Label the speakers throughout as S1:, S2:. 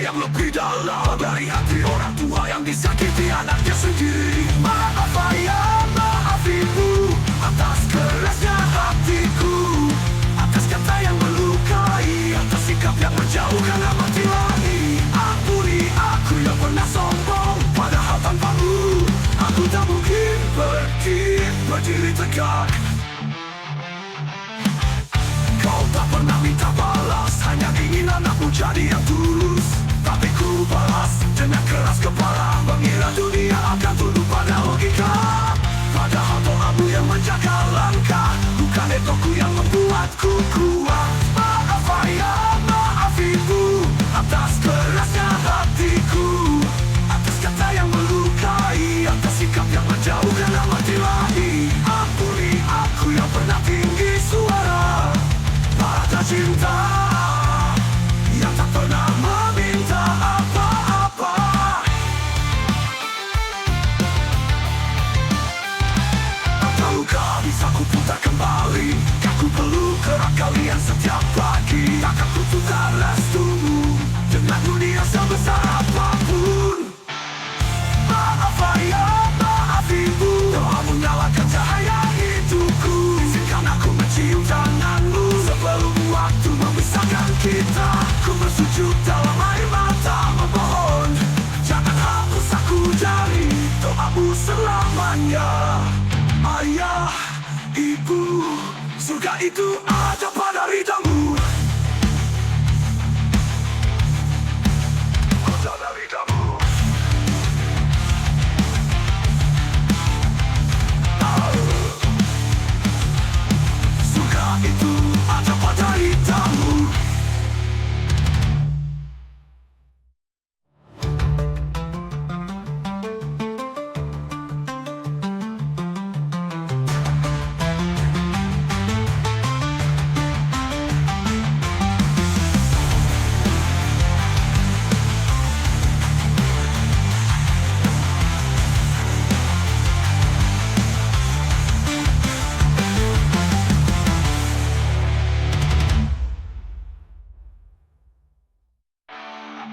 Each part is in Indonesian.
S1: yang lebih dalam dari hati orang tua yang disakiti anaknya sendiri. Maaf ayah, maaf ibu, atas kerasnya hatiku, atas kata yang melukai, atas sikap yang menjauhkan amat ilahi. Ampuni aku yang pernah sombong, padahal tanpamu aku tak mungkin berdiri tegak. Kau tak pernah minta balas, hanya ingin anakmu jadi yang tulus. Tapi ku balas dengan keras kepala, mengira dunia akan tunduk pada logika. Padahal doamu yang menjaga langkah, bukan egoku yang membuatku kuat. Maaf ayah, maaf ibu, atas kerasnya hatiku, atas kata yang melukai, atas sikap yang menjauhkan amat ilahi. Ampuni aku yang pernah tinggi suara pada cinta yang tak pernah meminta apa-apa. Tahukah bisa ku putar kembali, kan ku peluk erat kalian setiap pagi. Takkan ku tukar restumu dengan dunia sebesar apapun. Maaf ayah, maaf ibu, doa menyalakan cahaya hidupku. Izinkan aku mencium tanganmu sebelum waktu memisahkan kita. Ku bersujud dalam air mata memohon, jangan hapus aku dari doamu selamanya. Ayah, ibu, surga itu ada pada ridamu. Ada pada ridamu. Surga itu ada pada ridamu.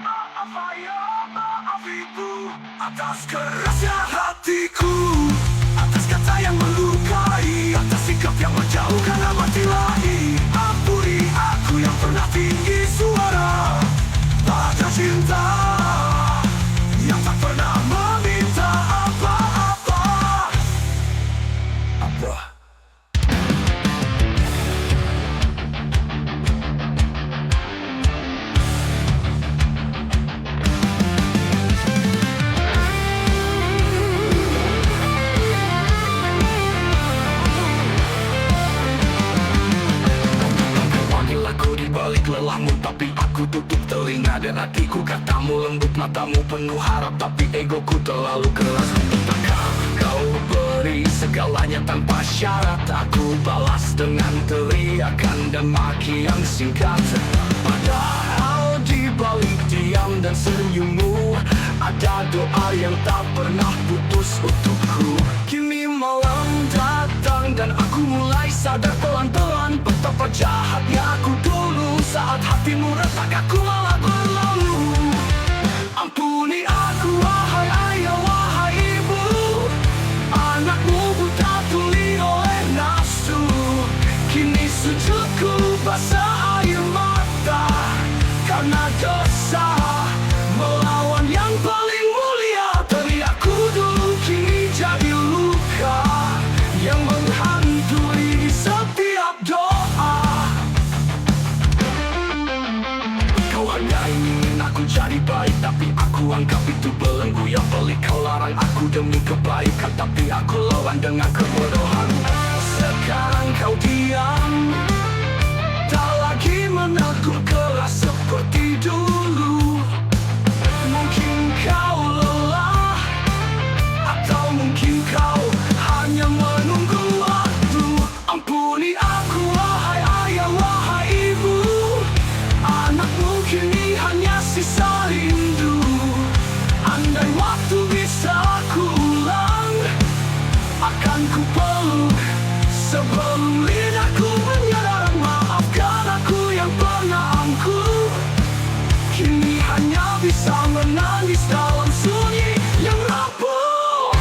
S1: Maaf ayah, maaf ibu, atas kerasnya hatiku, atas kata yang melukai, atas sikap yang menjauhkan amat ilahi. Ampuni aku yang pernah tinggi suara pada cinta yang tak pernah meminta apa-apa. Panggil aku di balik lelahmu, tapi aku tutup telinga. Dan hatiku katamu lembut, matamu penuh harap, tapi egoku terlalu keras. Takkan kau beri segalanya tanpa syarat, aku balas dengan teriakan dan maki yang singkat. Padahal di balik diam dan senyummu ada doa yang tak pernah putus untukku. Kini malam datang dan aku mulai sadar pelan-pelan betapa jahatnya aku dulu. Saat hatimu retak aku malah berlalu. Ampuni aku wahai ayah, wahai ibu, anakmu buta tuli oleh nafsu. Kini sujudku basah air mata karena dosa melawan yang paling mulia. Teriakku dulu kini jadi luka yang menghantui setiap doa. Kau hanya ingin aku jadi baik, tapi aku anggap itu belenggu yang pelik. Kau larang aku demi kebaikan, tapi aku lawan dengan kebodohan. Sekarang kau diam, tak lagi menegur keras seperti dulu. Mungkin kau lelah, atau mungkin kau hanya menunggu waktu. Ampuni aku wahai ayah, wahai ibu, anakmu kini hanya sisa rindu. Andai waktu bisa aku ulang, akan ku peluk sebelum lidahku menyadar. Maafkan aku yang pernah bisa menangis dalam sunyi yang rapuh.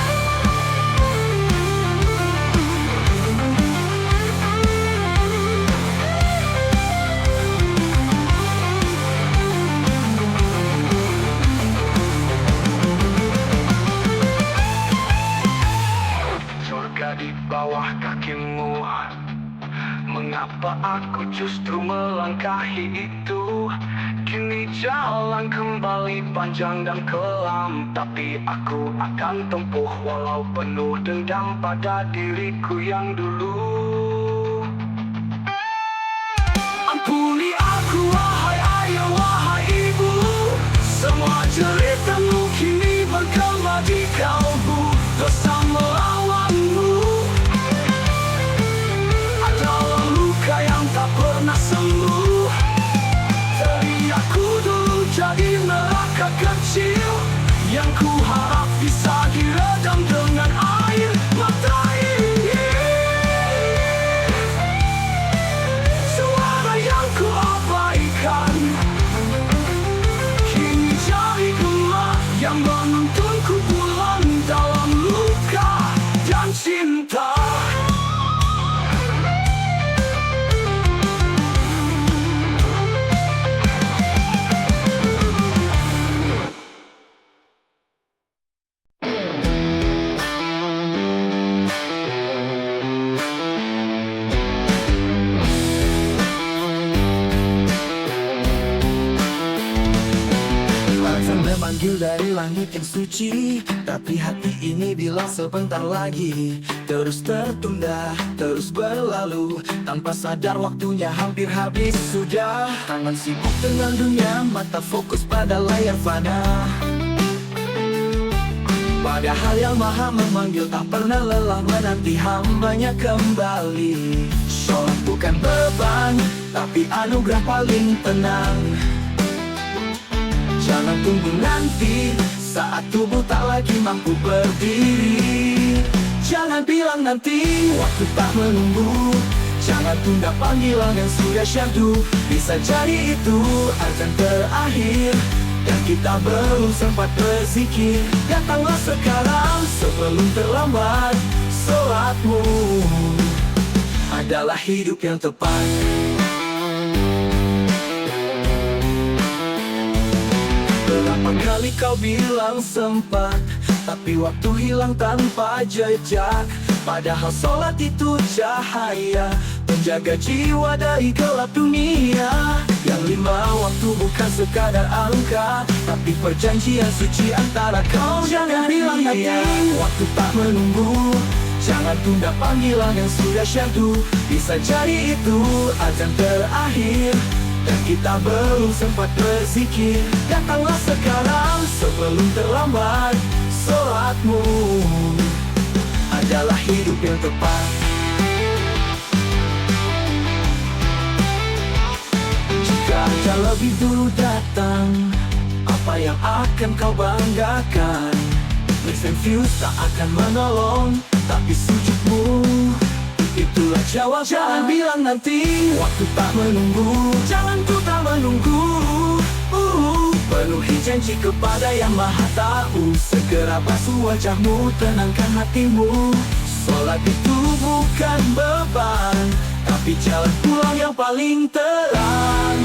S1: Surga di bawah kakimu, mengapa aku justru melangkahi itu? Kini jalan kembali panjang dan kelam, tapi aku akan tempuh walau penuh dendam pada diriku yang dulu. Ampuni aku wahai ayah, wahai ibu, semua ceritamu kini bergema di kalbu. Dosa melawanmu adalah luka yang tak pernah sembuh. Teriakku dulu jadi neraka kecil yang ku harap bisa diredam dengan air mata ini. Suara yang ku abaikan kini jadi gema yang menuntunku pulang dalam luka dan cinta.
S2: Memanggil dari langit yang suci, tapi hati ini bilang sebentar lagi. Terus tertunda, terus berlalu, tanpa sadar waktunya hampir habis sudah. Tangan sibuk dengan dunia, mata fokus pada layar fana. Padahal yang maha memanggil tak pernah lelah menanti hambanya kembali. Sholat bukan beban, tapi anugerah paling tenang. Jangan tunggu nanti, saat tubuh tak lagi mampu berdiri. Jangan bilang nanti, waktu tak menunggu. Jangan tunda panggilan yang sudah syahdu. Bisa jadi itu azan terakhir, dan kita belum sempat berzikir. Datanglah sekarang sebelum terlambat. Sholatmu adalah hidup yang tepat. Berapa kali kau bilang sempat, tapi waktu hilang tanpa jejak. Padahal sholat itu cahaya, menjaga jiwa dari gelap dunia. Yang lima waktu bukan sekadar angka, tapi perjanjian suci antara kau. Jangan bilang nanti, waktu tak menunggu. Jangan tunda panggilan yang sudah syahdu. Bisa jadi itu azan terakhir, dan kita belum sempat berzikir. Datanglah sekarang sebelum terlambat. Sholatmu adalah hidup yang tepat. Jika ajal lebih dulu datang, apa yang akan kau banggakan? Mix and Fuse tak akan menolong, tapi sujudmu itulah jawab. Jangan bilang nanti, waktu tak menunggu. Jangan ku tak menunggu. Penuhi janji kepada yang maha tahu. Segera basuh wajahmu, tenangkan hatimu. Sholat itu bukan beban, tapi jalan pulang yang paling terang.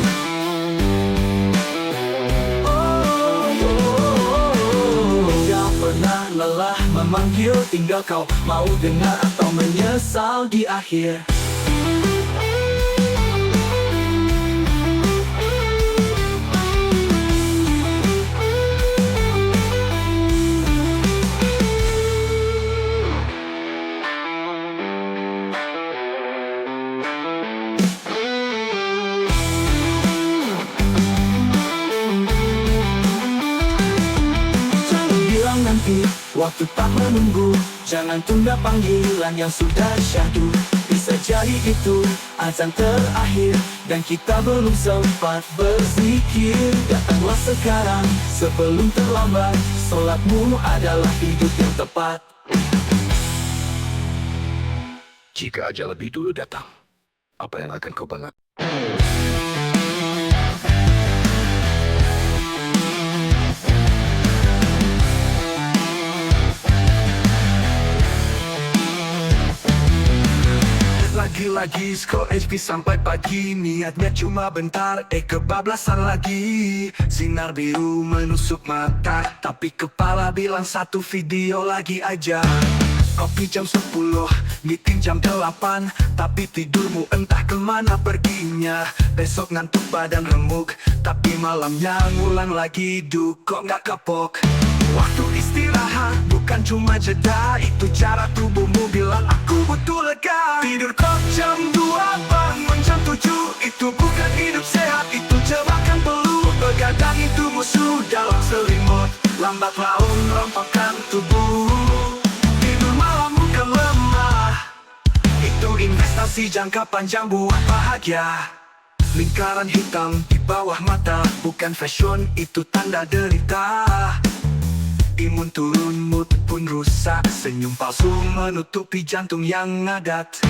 S2: Gak pernah lelah memanggil, tinggal kau mau dengar atau menyesal di akhir. Waktu tak menunggu, jangan tunda panggilan yang sudah syahdu. Bisa jadi itu azan terakhir, dan kita belum sempat berzikir. Datanglah sekarang sebelum terlambat. Sholatmu adalah hidup yang tepat.
S1: Jika ajal lebih dulu datang, apa yang akan kau banggakan?
S2: disco HP sampai pagi, niatnya cuma bentar, kebablasan lagi. Sinar biru menusuk mata, tapi kepala bilang satu video lagi aja. Kopi jam 10, meeting jam 8, tapi tidurmu entah kemana perginya. Besok ngantuk badan remuk, tapi malamnya ngulang lagi, kok nggak kapok. Waktu istirahat bukan cuma jeda, itu cara tubuhmu bilang aku butuh lega. Tidur kok jam 2, bangun jam 7, itu bukan hidup sehat, itu jebakan peluh. Begadang itu musuh dalam selimut, lambat laun rompakkan tubuh. Tidur malam bukan lemah, itu investasi jangka panjang buat bahagia. Lingkaran hitam di bawah mata, bukan fashion, itu tanda derita. Imun turun, mood pun rusak, senyum palsu menutupi jantung yang ngadat.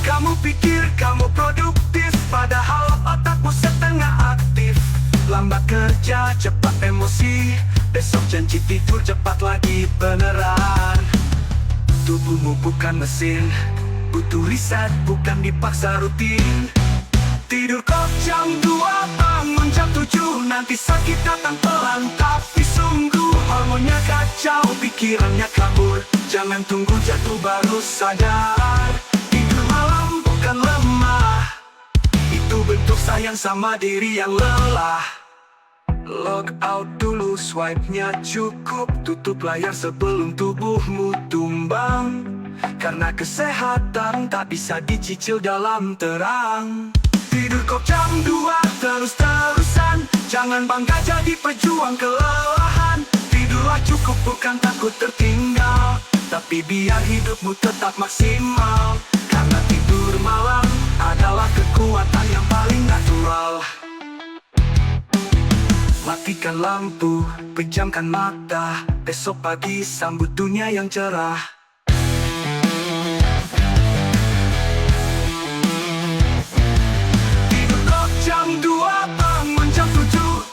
S2: Kamu pikir kamu produktif, padahal otakmu setengah aktif. Lambat kerja, cepat emosi, besok janji tidur cepat lagi beneran. Tubuhmu bukan mesin, butuh riset, bukan dipaksa rutin. Tidur kok jam 2, bangun jam 7, nanti sakit datang pelan, tapi sungguh hormonnya kacau, pikirannya kabur. Jangan tunggu jatuh baru sadar, tidur malam bukan lemah, itu bentuk sayang sama diri yang lelah. Log out dulu, swipe-nya cukup, tutup layar sebelum tubuhmu tumbang. Karena kesehatan tak bisa dicicil dalam terang. Tidur kok jam 2 terus-terusan, jangan bangga jadi pejuang kelelahan. Tidurlah cukup, bukan takut tertinggal, tapi biar hidupmu tetap maksimal. Karena tidur malam adalah kekuatan yang paling natural. Matikan lampu, pejamkan mata, besok pagi sambut dunia yang cerah. Tidur kok jam 2, bangun jam 7.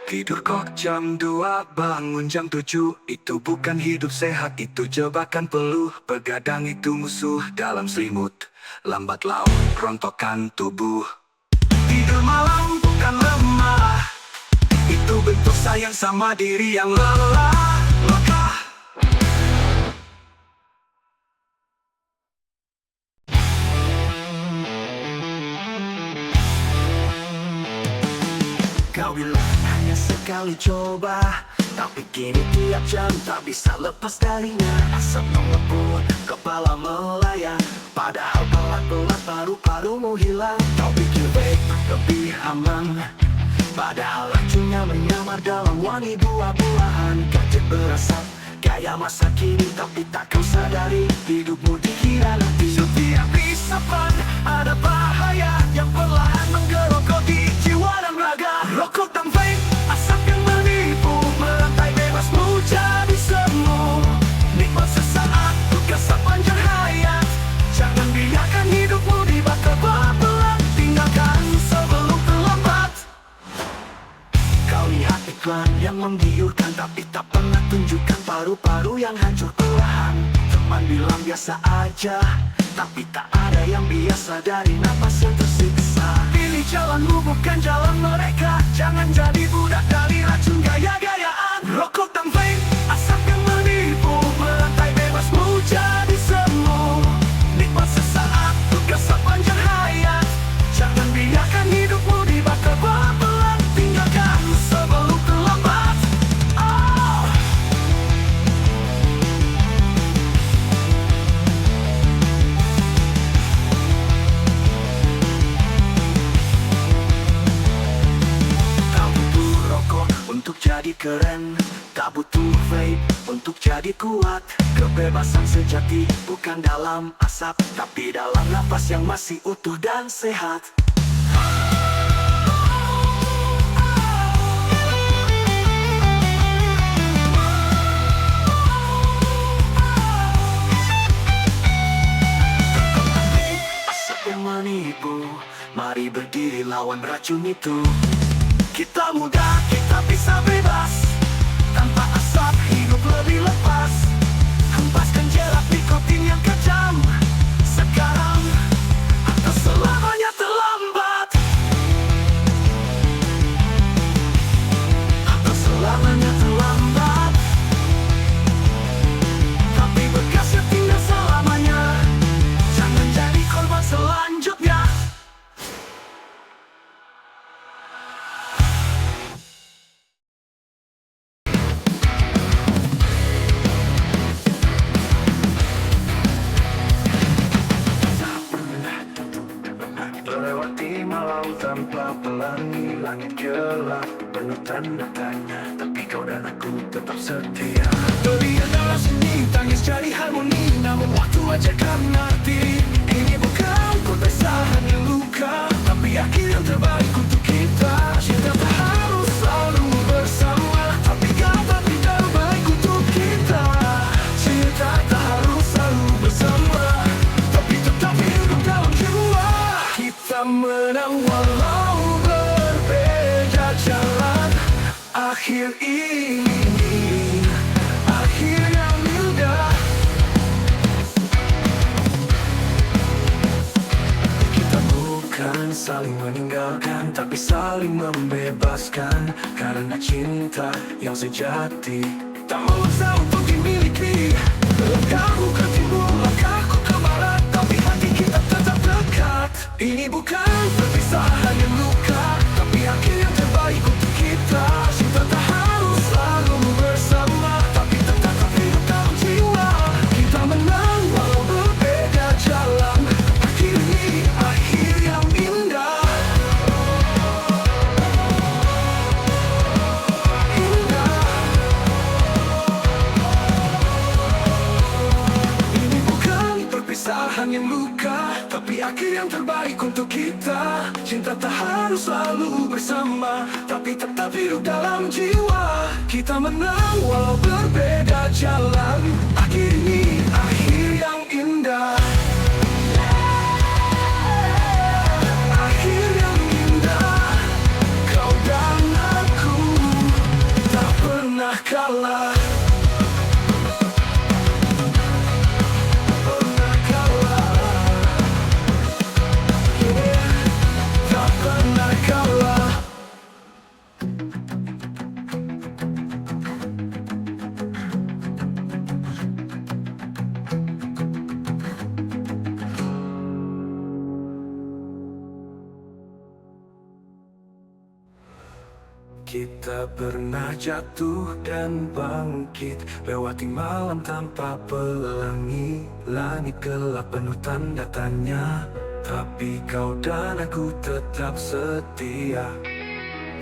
S2: Tidur kok jam 2, bangun jam 7, itu bukan hidup sehat, itu jebakan peluh. Begadang itu musuh dalam selimut, lambat laun rontokan tubuh. Tidur malam bukan lemah, itu bentuk sayang sama diri yang lelah. Lekah. Kau bilang hanya sekali coba, tapi kini tiap jam tak bisa lepas darinya. Asap mengepul, kepala melayang, padahal pelan-pelan paru-parumu hilang. Kau pikir baik, lebih aman, padahal racunnya menyamar dalam wangi buah-buahan. Gadget berasap, gaya masa kini, tapi tak kau sadari hidupmu dikhianati. Setiap isapan ada bahaya yang perlahan menggerogoti jiwa dan raga. Rokok dan vape, asap yang menipu, merantai bebasmu jadi semu. Nikmat sesaat, tugas sepanjang hayat, jangan biarkan hidupmu dibakar pelan-pelan. Tinggalkan sebelum terlambat. Kau lihat iklan yang menggiurkan, tapi tak pernah tunjukkan paru-paru yang hancur perlahan. Teman bilang biasa aja, tapi tak ada yang biasa dari napas yang tersiksa. Pilih jalanmu bukan jalan mereka, jangan jadi budak dari racun gaya-gayaan. Rokok dan vape, asap yang menipu, merantai bebasmu jadi semu. Nikmat sesaat, tugas sepanjang hayat, jangan biarkan hidupmu dibakar pelan-pelan. Tinggalkan sebelum terlambat. Oh. Tak butuh rokok untuk jadi keren, tak butuh vape untuk jadi kuat. Kebebasan sejati bukan dalam asap, tapi dalam napas yang masih utuh dan sehat. Asap yang menipu, mari berdiri lawan racun itu. Kita muda, kita bisa bebas, tanpa asap hidup lebih lepas. Hempaskan jerat nikotin yang kejam, lewati malam tanpa pelangi. Langit gelap penuh tanda tanya, tapi kau dan aku tetap setia. Terlihat dalam seni, tangis jadi harmoni, namun waktu ajarkan arti. Ini bukan perpisahan yang luka, tapi akhir yang terbaik untuk kita. Cinta tak harus selalu bersama, tapi kata tidak baik untuk kita. Cinta tak harus selalu bersama, tapi tetap hidup dalam jiwa. Kita menang walau berbeda jalan. Akhir ini akhir yang indah. Kita bukan saling meninggalkan, tapi saling membebaskan. Karena cinta yang sejati tak memaksa untuk dimiliki. Langkahku ke timur, langkahku ke barat, tapi hati kita tetap dekat. Ini bukan perpisahan yang luka, tapi akhir yang terbaik untuk kita. Cinta tak harus selalu bersama, tapi tetap hidup dalam jiwa. Kita menang walau berbeda jalan. Akhir ini akhir yang indah. Ini bukan perpisahan yang luka, tapi akhir yang terbaik untuk kita. Cinta tak harus selalu bersama, tapi tetap hidup dalam jiwa. Kita menang walau berbeda jalan. Akhir ini akhir yang indah. Akhir yang indah. Kau dan aku tak pernah kalah. Pernah kalah. Yeah. Tak pernah kalah. Kita pernah jatuh dan bangkit, lewati malam tanpa pelangi. Langit gelap penuh tanda tanya, tapi kau dan aku tetap setia.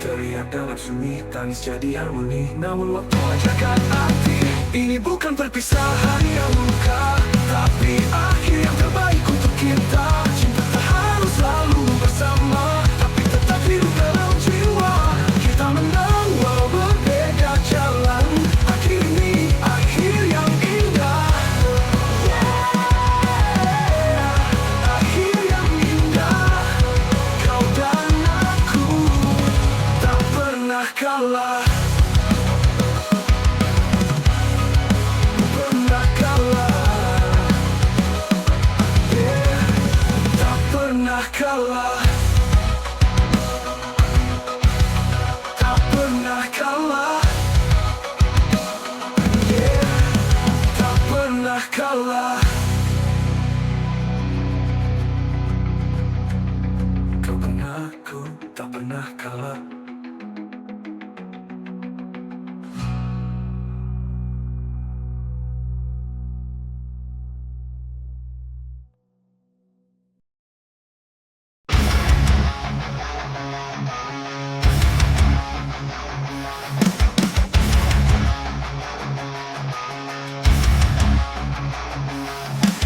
S2: Teriak dalam sunyi, tangis jadi harmoni, namun waktu ajarkan arti. Ini bukan perpisahan yang luka, tapi akhir yang terbaik untuk kita. Cinta tak harus selalu bersama, tapi tetap hidup dalam jiwa. Kita menang walau berbeda jalan. Akhir ini akhir yang indah. Akhir yang indah. Kau dan aku tak pernah kalah. Pernah kalah. Yeah. Tak pernah kalah. Tak pernah kalah. Yeah. Tak pernah kalah. Kau dan aku tak pernah kalah.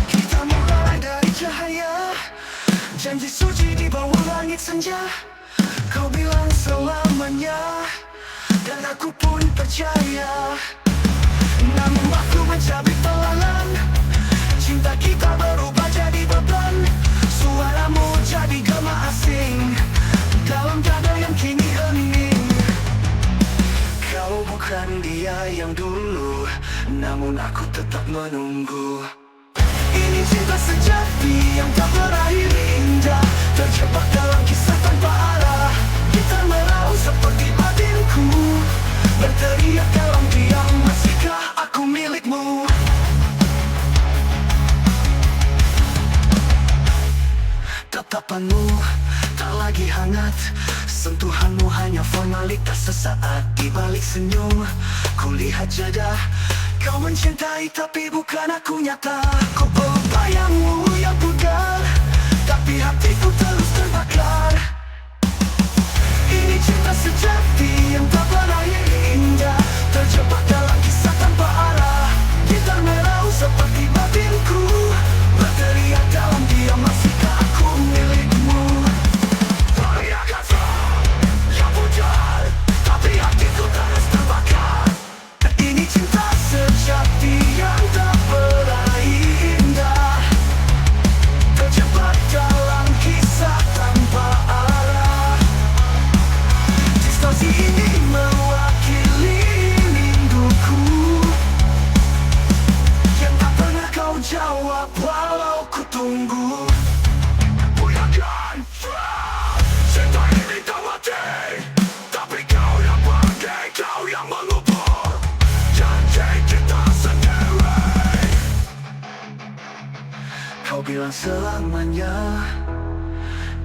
S2: Kita mulai dari cahaya, janji suci di bawah langit senja. Kau bilang selamanya, dan aku pun percaya. Namun waktu mencabik pelan, cinta kita berubah jadi beban. Suaramu jadi gema asing dalam dada yang kini hening. Kau bukan dia yang dulu, namun aku tetap menunggu. Ini cinta sejati yang tak berakhir indah, terjebak dalam kisah tanpa arah. Kita meraung seperti batinku, berteriak dalam diam, masihkah aku milikmu? Tatapanmu tak lagi hangat, sentuhanmu hanya formalitas sesaat. Di balik senyum, kulihat jeda. Kau mencintai tapi bukan aku nyata. Ku bayangmu yang pudar, tapi hatiku terus terbakar. bilang selamanya,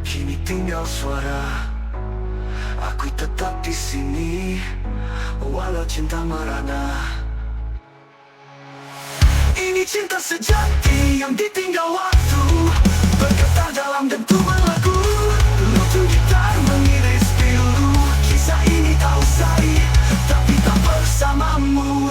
S2: kini tinggal suara. Aku tetap di sini, walau cinta merana. Ini cinta sejati yang ditinggal waktu, bergetar dalam dentuman lagu. Lutu gitar mengiris pilu, kisah ini tak usai, tapi tak bersamamu.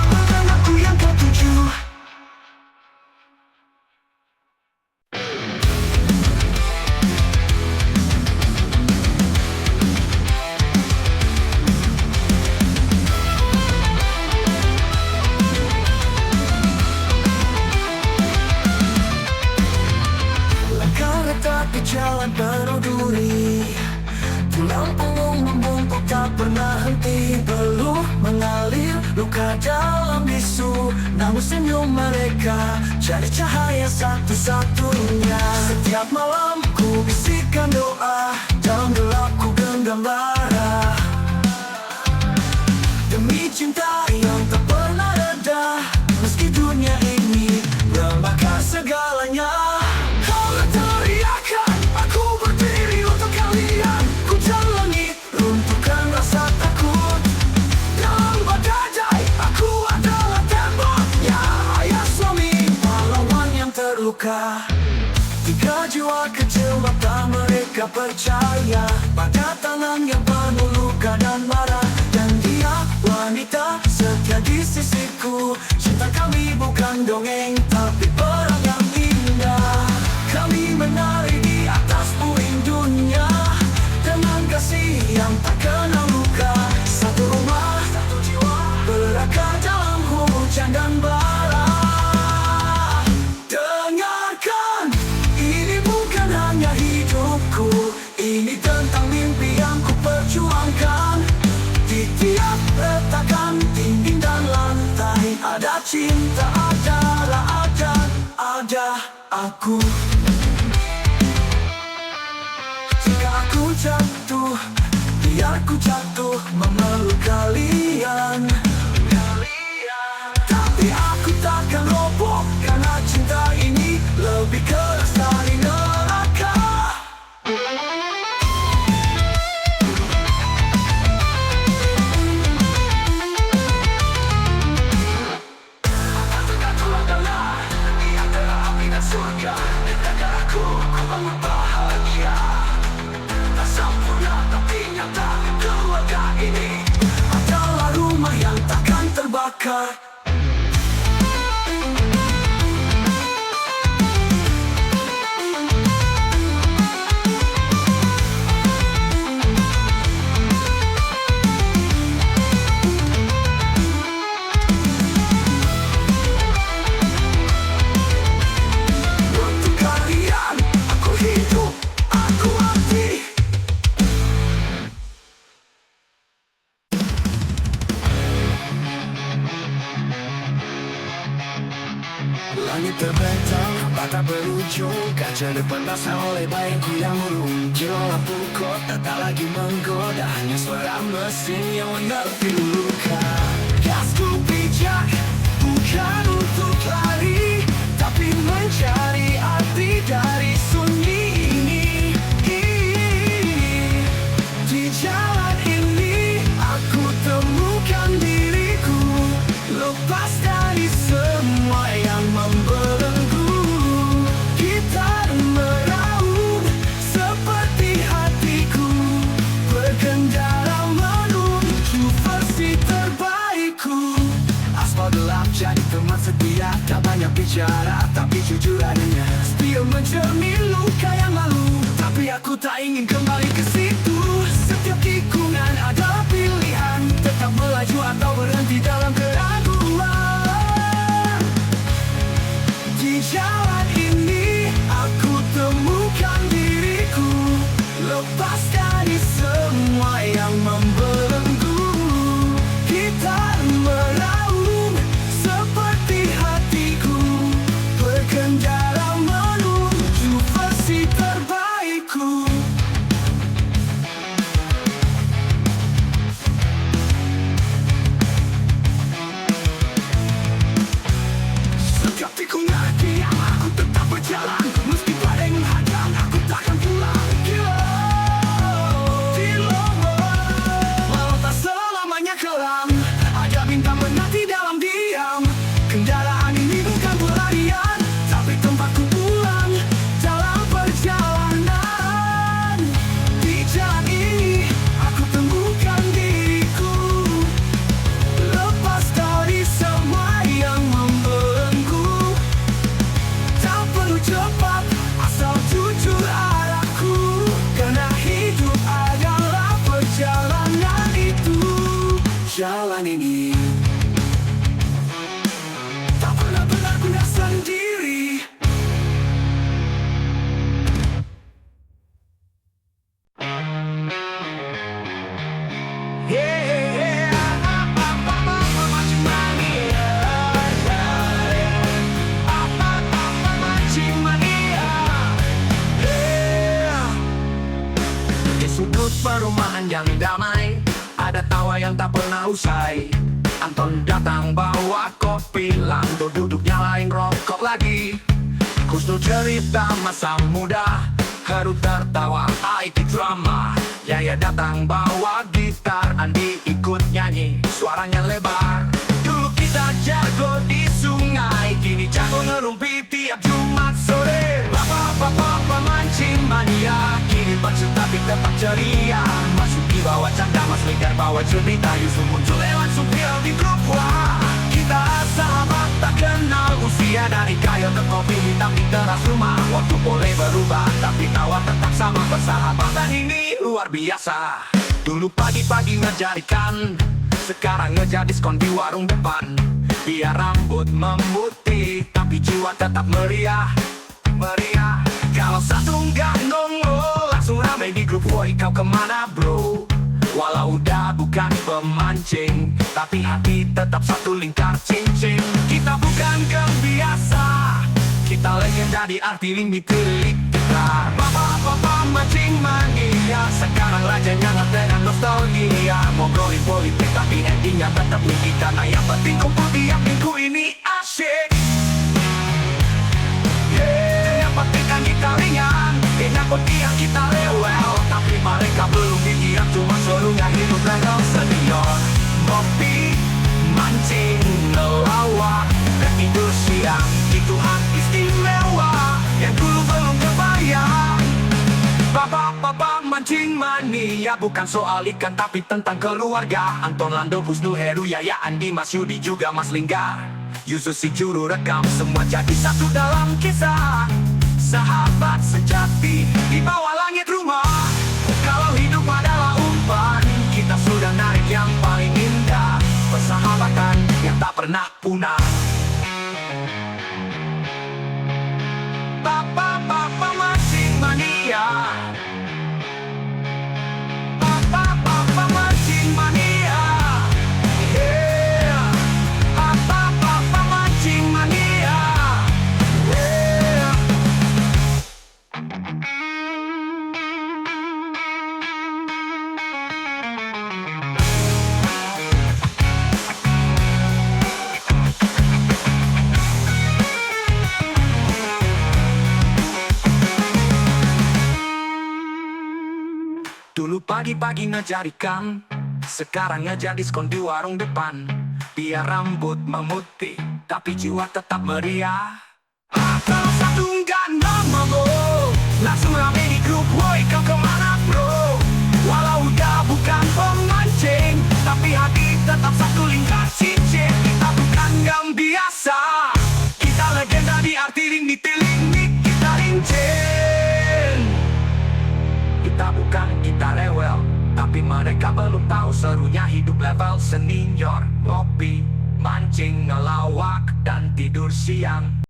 S2: Bukan aku yang kau tuju. Tapi jalan penuh duri, tulang punggung membungkuk tak pernah henti. Peluh mengalir, luka dalam bisu, namun senyum mereka jadi cahaya satu-satunya. Setiap malam ku bisikkan doa, dalam gelap ku genggam bara, demi cinta yang tak pernah reda. Meski dunia ini membakar segalanya, tiga jiwa kecil mata mereka percaya pada tangan yang penuh luka dan marah. Dan dia wanita setia di sisiku. Cinta kami bukan dongeng, tapi perang yang indah. Kami menari di atas puing dunia dengan kasih yang tak kenal luka. Satu rumah, satu jiwa, berakar dalam hujan dan bara. Ini tentang mimpi yang ku perjuangkan. Di tiap retakan dinding dan lantai ada cinta, ada aku. Jika aku jatuh, biar ku jatuh memeluk kalian. Tapi aku takkan roboh, karena cinta ini lebih keras dari neraka. Surga, dan aku bangun bahagia. Tak sempurna tapi nyata, keluarga ini adalah rumah yang takkan terbakar. Langit terbentang, bata berujung, kaca depan basah oleh bayangku yang murung. Jero lampu kota tak lagi menggoda, hanya suara mesin yang menepi luka. Gasku bijak, bukan untuk lari, tapi mencari arti dari sunyi ini. Di jalan ini, aku temukan diriku, lepas dari semua yang membelenggu. Gitar meraung seperti hatiku, berkendara menuju versi terbaikku. Aspal gelap jadi teman setia, tak banyak bicara tapi jujur adanya. Spion mencermin luka yang lalu, tapi aku tak ingin kembali ke situ. Setiap tikungan ada pilihan, tetap melaju atau berhenti dalam keraguan. Di jalan ini aku temukan diriku, lepas dari semua yang membelenggu. Gitar meraung seperti hatiku, berkendara menuju versi terbaikku. minta menanti dalam diam. Kendaraan ini bukan pelarian, tapi tempatku pulang dalam perjalanan. Di jalan ini aku temukan diriku, lepas dari semua yang membelenggu. Tak perlu cepat, asal jujur arahku, karena hidup adalah perjalanan itu. Jalan ini tak pernah berlaku sendiri.
S1: Di sudut perumahan yang damai, ada tawa yang tak pernah usai. Anton datang bawa kopi, Lando duduk nyalain rokok lagi. Kusnu cerita masa muda, Heru tertawa IT drama. Yaya datang bawa gitar, Andi ikut nyanyi, suaranya lebar. Dulu kita jago di sungai, kini jago ngerumpi tiap Jumat sore. Bapak-bapak pemancing mania, kini pensiun tapi tetap ceria. Masuk di bawah canda, Mas Lingkar bawa cerita. Yusuf muncul lewat supir di grup. Wah, kita sahabat tak kenal usia, dari kayu ke kopi hitam di teras rumah. Waktu boleh berubah, tapi tawa tetap sama. Persahabatan ini luar biasa. Dulu pagi-pagi ngejar ikan, sekarang ngejar diskon di warung depan. Biar rambut memutih, tapi jiwa tetap meriah. Meriah. Kalau satu nggak nongol, langsung rame di grup. Woi kau kemana bro? Walau udah bukan pemancing, tapi hati tetap satu lingkar cincin. Kita bukan kebiasa, kita legenda di arti limiterik kita. Bapak-bapak mancing mania, sekarang rajanya dengan nostalgia. Ngobrolin politik tapi endingnya tetap tinggi, karena yang penting kumpul tiap minggu ini asyik. Yang penting kan kita ringan, enak kok tiap kita rewel. Tapi mereka belum dikira, cuma serunya hidup legal senior. Ngopi, mancing, ngelawak, dan tidur siang, itu hak istimewa yang dulu belum kebayang. Bapak-bapak mancing mania, bukan soal ikan tapi tentang keluarga. Anton, Lando, Kusnu, Heru, Yaya, Andi, Mas Yudi, juga Mas Linggar, Yusuf si juru rekam, semua jadi satu dalam kisah. Sahabat sejati di bawah langit rumah. Kalau hidup adalah umpan, kita sudah narik yang paling indah. Persahabatan yang tak pernah punah. Bapak-bapak mancing mania, bapak-bapak mancing mania, yeah. Bapak-bapak mancing mania, yeah. Dulu pagi-pagi ngejar ikan, sekarang ngejar diskon di warung depan. Biar rambut memutih, tapi jiwa tetap meriah. Kalau satu nggak nongol, langsung rame di grup. Woi kau kemana bro? Walau udah bukan pemancing, tapi hati tetap satu lingkar cincin. Kita bukan yang biasa, kita legenda di arti limit kita rincin. Kita bukan kita rewel, tapi mereka belum tahu serunya hidup level senior. Ngopi, mancing, ngelawak, dan tidur siang,